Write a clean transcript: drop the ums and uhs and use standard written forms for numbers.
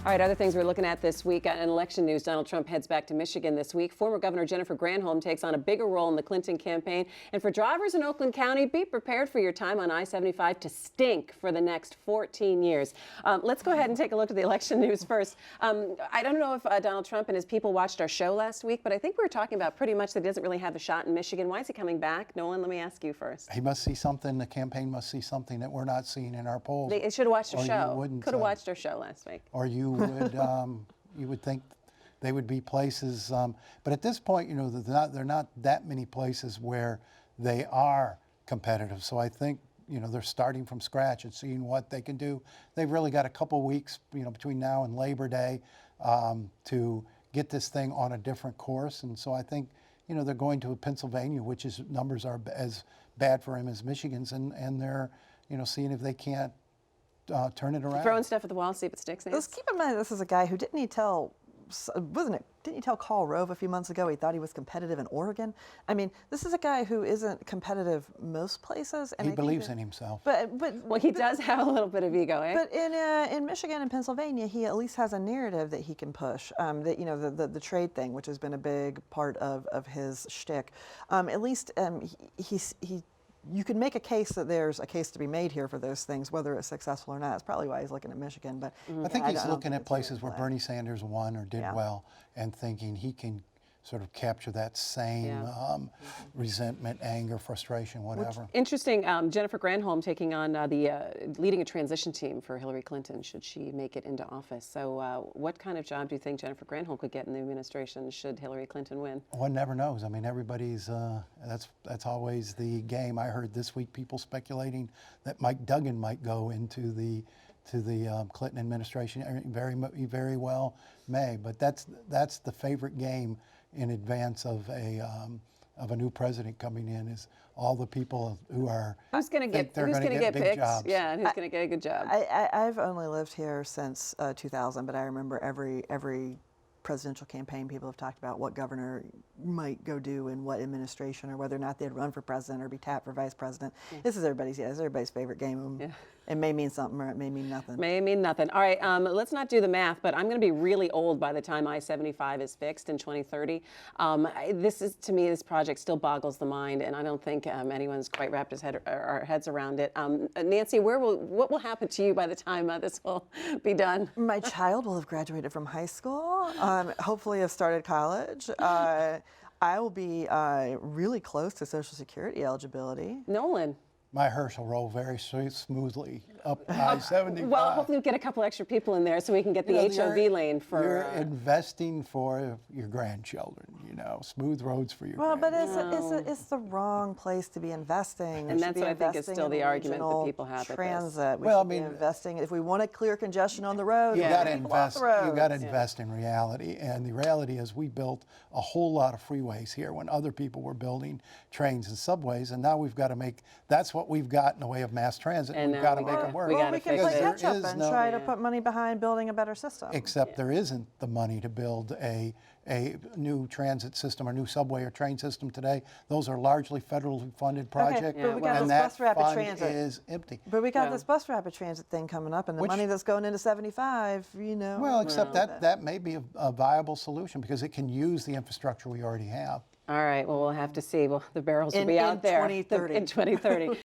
All right, other things we're looking at this week. In election news, Donald Trump heads back to Michigan this week. Former Governor Jennifer Granholm takes on a bigger role in the Clinton campaign. And for drivers in Oakland County, be prepared for your time on I-75 to stink for the next 14 years. Let's go ahead and take a look at the election news first. I don't know if Donald Trump and his people watched our show last week, but I think we were talking about pretty much that he doesn't really have a shot in Michigan. Why is he coming back? Nolan, let me ask you first. He must see something, the campaign must see something that we're not seeing in our polls. They should have watched our show. Could have watched our show last week. Or you would, you would think they would be places, but at this point, you know, they're not that many places where they are competitive. So I think, you know, they're starting from scratch and seeing what they can do. They've really got a couple weeks, you know, between now and Labor Day to get this thing on a different course. And so I think, you know, they're going to Pennsylvania, which is numbers are as bad for him as Michigan's, and they're, you know, seeing if they can't turn it around. Throwing stuff at the wall, see if it sticks. Let's keep in mind this is a guy who didn't he tell Karl Rove a few months ago he thought he was competitive in Oregon? I mean, this is a guy who isn't competitive most places. And he believes in himself. Well, he does have a little bit of ego, eh? But in Michigan and Pennsylvania, he at least has a narrative that he can push. That, you know, the trade thing, which has been a big part of his shtick. At least you can make a case that there's a case to be made here for those things, whether it's successful or not. That's probably why he's looking at Michigan. But I think he's looking at places where Bernie Sanders won or did well and thinking he can sort of capture that same resentment, anger, frustration, whatever. Interesting, Jennifer Granholm taking on leading a transition team for Hillary Clinton should she make it into office. So what kind of job do you think Jennifer Granholm could get in the administration should Hillary Clinton win? One never knows. I mean, everybody's, that's always the game. I heard this week people speculating that Mike Duggan might go into the Clinton administration. Very well may, but that's the favorite game in advance of a new president coming in, is all the people who are who's going to get big jobs. Yeah, and who's going to get a good job. I've only lived here since 2000, but I remember every presidential campaign people have talked about what governor might go do in what administration, or whether or not they'd run for president or be tapped for vice president. This is everybody's favorite game. It may mean something or it may mean nothing. May mean nothing. All right, let's not do the math, but I'm going to be really old by the time I-75 is fixed in 2030. To me, this project still boggles the mind, and I don't think anyone's quite wrapped his heads around it. Nancy, what will happen to you by the time this will be done? My child will have graduated from high school. Hopefully have started college. I will be really close to Social Security eligibility. Nolan. My hearse will roll very smoothly up I-75. Well, hopefully we'll get a couple extra people in there so we can get the HOV lane for... You're investing for your grandchildren, you know, smooth roads for your grandchildren. But it's the wrong place to be investing. And that's what I think is still the argument that people have at transit. this. We should be investing. If we want to clear congestion on the road, you got to invest. You got to invest in reality. And the reality is we built a whole lot of freeways here when other people were building trains and subways, and now we've got to make, that's what we've got in the way of mass transit. And we've got to make it work. Well, we can play catch up and try to put money behind building a better system. Except there isn't the money to build a new transit system or new subway or train system today. Those are largely federally funded projects, but we got and this that bus rapid fund transit is empty. But we got this bus rapid transit thing coming up, and the money that's going into 75, you know. Well, except that may be a viable solution because it can use the infrastructure we already have. All right, well, we'll have to see. Well, the barrels will be out there. In 2030. In 2030.